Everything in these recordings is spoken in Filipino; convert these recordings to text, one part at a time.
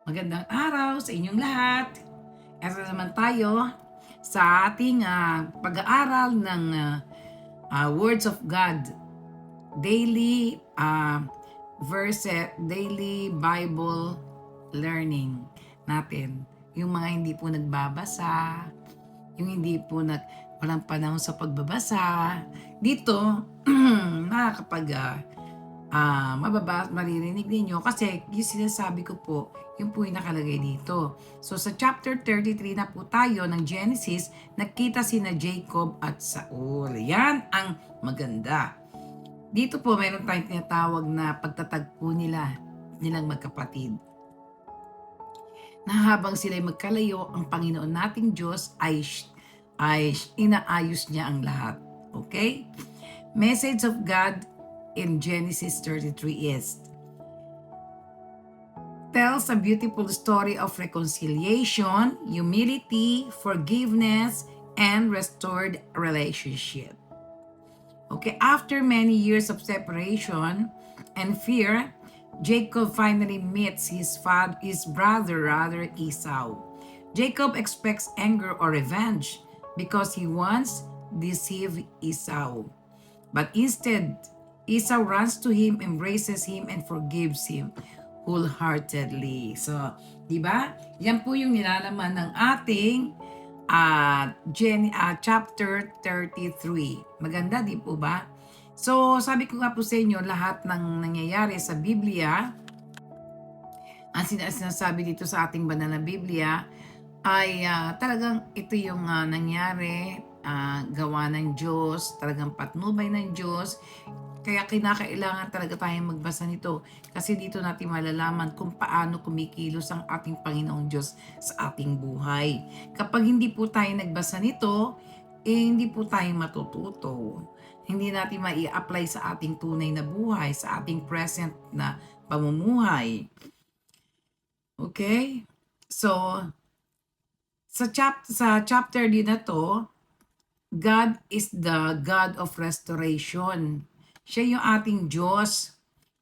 Magandang araw sa inyong lahat. Ito naman tayo sa ating pag-aaral ng Words of God. Daily daily Bible learning natin. Yung mga hindi po nagbabasa, yung hindi po walang panahon sa pagbabasa. Dito, nakakapag maririnig ninyo kasi yung sinasabi ko po, yun po yung nakalagay dito. So sa chapter 33 na po tayo ng Genesis, nakita sina Jacob at Saul. Yan ang maganda. Dito po mayroon tayong tinatawag na pagtatagpo nilang magkapatid. Na habang sila'y magkalayo, ang Panginoon nating Diyos ay inaayos niya ang lahat. Okay? Message of God in Genesis 33 tells a beautiful story of reconciliation, humility, forgiveness, and restored relationship. Okay, after many years of separation and fear, Jacob finally meets his brother Esau. Jacob expects anger or revenge because he wants deceive Esau. But instead, Esau runs to him, embraces him, and forgives him wholeheartedly. So, di ba? Yan po yung nilalaman ng ating chapter 33. Maganda, di po ba? So, sabi ko nga po sa inyo, lahat ng nangyayari sa Biblia, ang sinasabi dito sa ating banal na Biblia, ay talagang ito yung nangyari, gawa ng Diyos, talagang patnubay ng Diyos. Kaya kinakailangan talaga tayong magbasa nito kasi dito natin malalaman kung paano kumikilos ang ating Panginoong Diyos sa ating buhay. Kapag hindi po tayo nagbasa nito, hindi po tayo matututo. Hindi natin mai-apply sa ating tunay na buhay, sa ating present na pamumuhay. Okay? So, sa chapter din na to, God is the God of restoration. Siya yung ating Diyos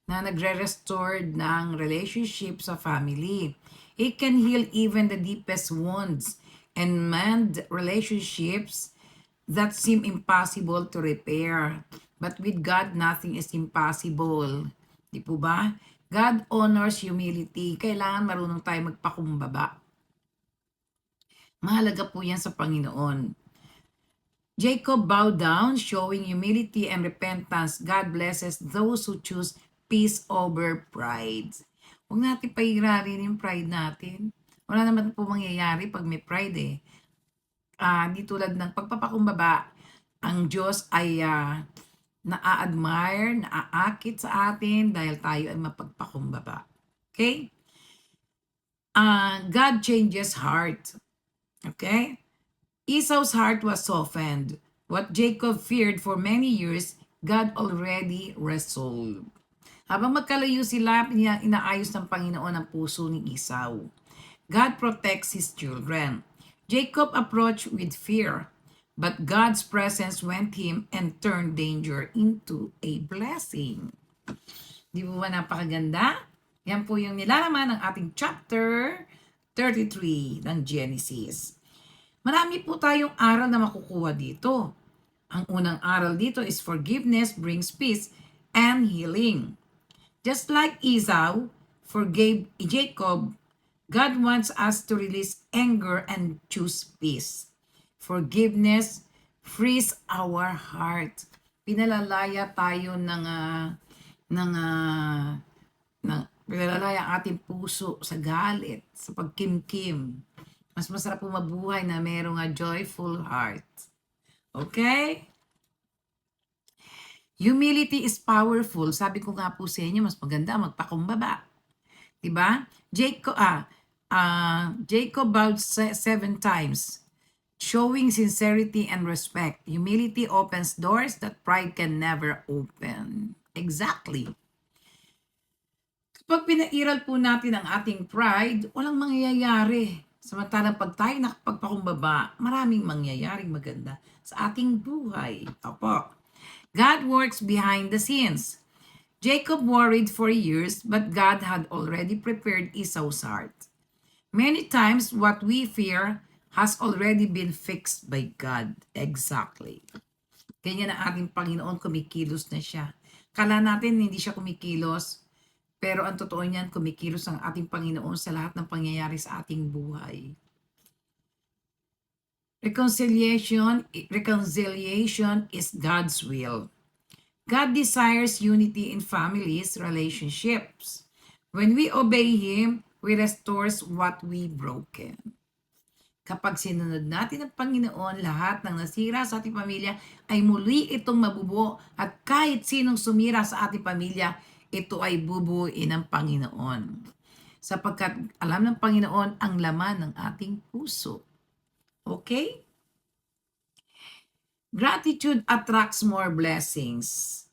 na nagre-restore ng relationship sa family. He can heal even the deepest wounds and mend relationships that seem impossible to repair. But with God, nothing is impossible. Di po ba? God honors humility. Kailangan marunong tayo magpakumbaba. Mahalaga po yan sa Panginoon. Jacob bowed down, showing humility and repentance. God blesses those who choose peace over pride. Huwag natin pairarin yung pride natin. Wala naman po mangyayari pag may pride eh. Di tulad ng pagpapakumbaba, ang Diyos ay na-admire, naaakit sa atin dahil tayo ay mapagpakumbaba. Okay? God changes heart. Okay? Esau's heart was softened. What Jacob feared for many years, God already resolved. Habang magkalayo sila, inaayos ng Panginoon ang puso ni Esau. God protects his children. Jacob approached with fear, but God's presence went him and turned danger into a blessing. Di ba napakaganda? Yan po yung nilalaman ng ating chapter 33 ng Genesis. Marami po tayong aral na makukuha dito. Ang unang aral dito is forgiveness brings peace and healing. Just like Esau forgave Jacob, God wants us to release anger and choose peace. Forgiveness frees our heart. Pinalalaya tayo pinalalaya ang ating puso sa galit, sa pagkimkim. Mas masarap po mabuhay na mayroong joyful heart. Okay? Humility is powerful. Sabi ko nga po sa inyo, mas maganda magpakumbaba. Diba? Jacob bowed 7 times, showing sincerity and respect. Humility opens doors that pride can never open. Exactly. Kapag pinairal po natin ang ating pride, walang mangyayari. Samantalang pag tayo nakapagpakumbaba, maraming mangyayaring maganda sa ating buhay. Opo. God works behind the scenes. Jacob worried for years, but God had already prepared Esau's heart. Many times, what we fear has already been fixed by God. Exactly. Ganyan ang ating Panginoon, kumikilos na siya. Kala natin hindi siya kumikilos, pero ang totoo niyan, kumikilos ang ating Panginoon sa lahat ng pangyayari sa ating buhay. Reconciliation is God's will. God desires unity in families, relationships. When we obey Him, we restores what we broken. Kapag sinunod natin ang Panginoon, lahat ng nasira sa ating pamilya ay muli itong mabubuo at kahit sinong sumira sa ating pamilya, ito ay bubuuin ng Panginoon. Sapagkat alam ng Panginoon ang laman ng ating puso. Okay? Gratitude attracts more blessings.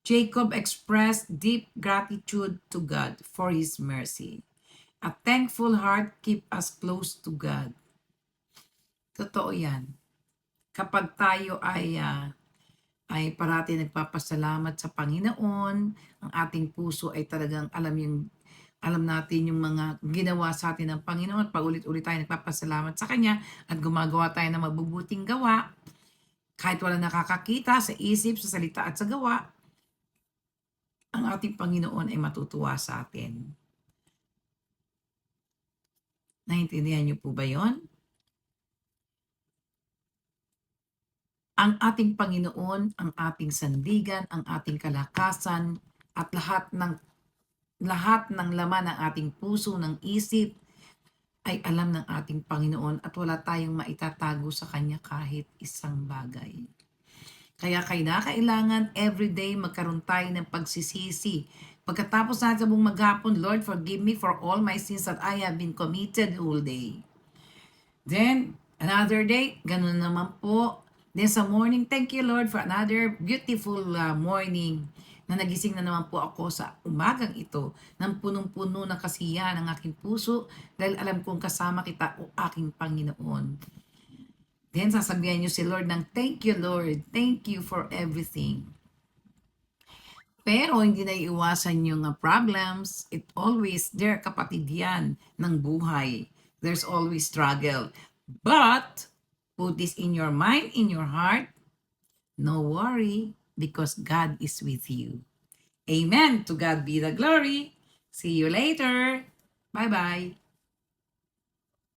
Jacob expressed deep gratitude to God for His mercy. A thankful heart keeps us close to God. Totoo yan. Kapag tayo ay parati nagpapasalamat sa Panginoon, ang ating puso ay talagang alam natin yung mga ginawa sa atin ng Panginoon. Paulit-ulit tayo nagpapasalamat sa Kanya at gumagawa tayo ng mabubuting gawa. Kahit wala nakakakita sa isip, sa salita at sa gawa, ang ating Panginoon ay matutuwa sa atin. Naintindihan niyo po ba yon? Ang ating Panginoon, ang ating sandigan, ang ating kalakasan, at lahat ng laman ng ating puso, ng isip, ay alam ng ating Panginoon at wala tayong maitatago sa Kanya kahit isang bagay. Kaya kailangan everyday magkaroon tayo ng pagsisisi. Pagkatapos natin sa buong maghapon, Lord, forgive me for all my sins that I have been committed whole day. Then, another day, ganun naman po. Then sa morning, thank you Lord for another beautiful morning na nagising na naman po ako sa umagang ito ng punong-puno ng kasiyahan ng aking puso dahil alam kong kasama kita o aking Panginoon. Then sasabihan niyo si Lord ng thank you Lord, thank you for everything. Pero hindi na iwasan yung problems. It always, there kapatid yan ng buhay. There's always struggle. But, put this in your mind, in your heart, no worry, because God is with you. Amen. To God be the glory. See you later. Bye-bye.